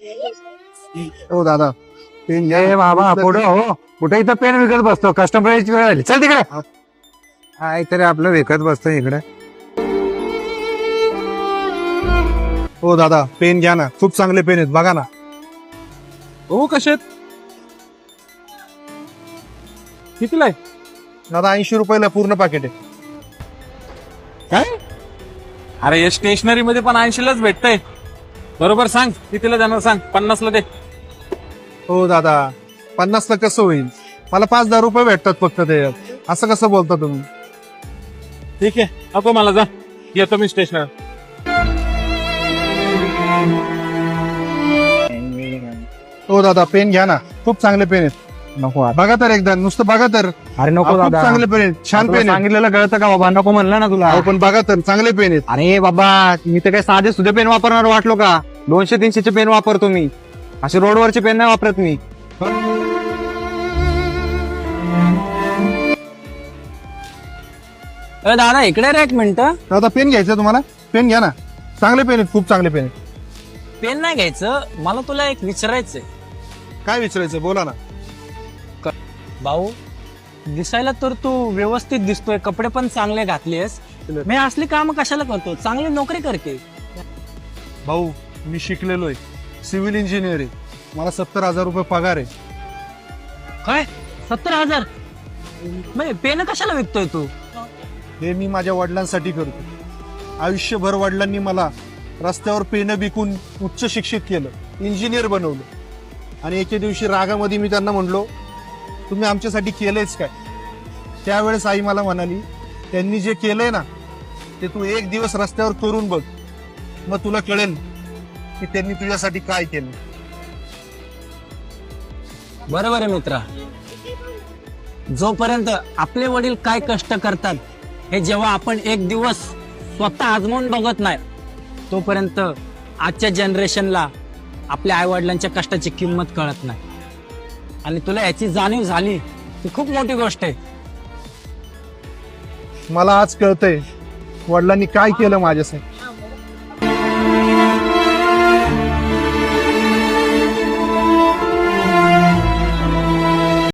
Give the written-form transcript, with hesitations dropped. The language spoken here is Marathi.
हो दादा पेन ए बाबा पुढे हो, कुठे इथं पेन विकत बसतो, कस्टमरची वेळ आली, चल तिकडे. काय तरी आपलं विकत बसतो इकडे. हो दादा पेन घ्या ना, खूप चांगले पेन आहेत बघा ना. हो कसे आहेत? कितीला आहे? दादा 80 रुपयाला पूर्ण पाकिट आहे. काय? अरे हे स्टेशनरी मध्ये पण 80लाच भेटतंय. बरोबर सांग कितीला जाणार, सांग. 50ला दे. हो दादा 50ला कसं होईल, मला 5-10 रुपये भेटतात फक्त ते, असं कसं बोलता तुम्ही. ठीक आहे, नको मला, जा येतो मी स्टेशनर. हो दादा पेन घ्या ना, खूप चांगले पेन आहेत. नको आता. बघा तर एकदा, नुसतं बघा तर. अरे नको खूप दादा, चांगले पेन आहेत, छान तुला पेन आहेत. सांगितलेलं कळतं का बाबा, नको म्हणलं ना तुला. हो, पण बघा तर चांगले पेन आहेत. अरे बाबा, मी तर काय साधे सुधे पेन वापरणार वाटलो का? 200-300चे पेन वापरतो मी, असे रोडवरचे पेन नाही वापरत मी. दादा इकडे रे एक मिनिट. दादा पेन घ्यायचं तुम्हाला, पेन घ्या ना, चांगले पेन आहेत, खूप चांगले पेन आहेत. पेन नाही घ्यायचं, मला तुला एक विचारायचंय. काय विचारायचं बोला ना. भाऊ, दिसायला तर तू व्यवस्थित दिसतोय, कपडे पण चांगले घातलेस, मी असली काम कशाला करतो, चांगली नोकरी करते. भाऊ मी शिकलेलो आहे, सिव्हिल इंजिनियर आहे, मला 70,000 रुपये पगार आहे. काय 70,000? मग पेन कशाला विकतोय तू? हे मी माझ्या वडिलांसाठी करतो. आयुष्यभर वडिलांनी मला रस्त्यावर पेनं विकून उच्च शिक्षित केलं, इंजिनियर बनवलं. आणि एके दिवशी रागामध्ये मी त्यांना म्हणलो, तुम्ही आमच्यासाठी केलंयच काय? त्यावेळेस आई मला म्हणाली, त्यांनी जे केलंय ना ते तू एक दिवस रस्त्यावर करून बघ, मग तुला कळेल की त्यांनी तुझ्यासाठी काय केलं. बरोबर आहे मित्रा, जोपर्यंत आपले वडील काय कष्ट करतात हे जेव्हा आपण एक दिवस स्वतः आजमावून बघत नाही, तोपर्यंत आजच्या जनरेशनला आपल्या आई वडिलांच्या कष्टाची किंमत कळत नाही. आणि तुला याची जाणीव झाली ही खूप मोठी गोष्ट आहे. मला आज कळतंय वडिलांनी काय केलं माझ्यासाठी.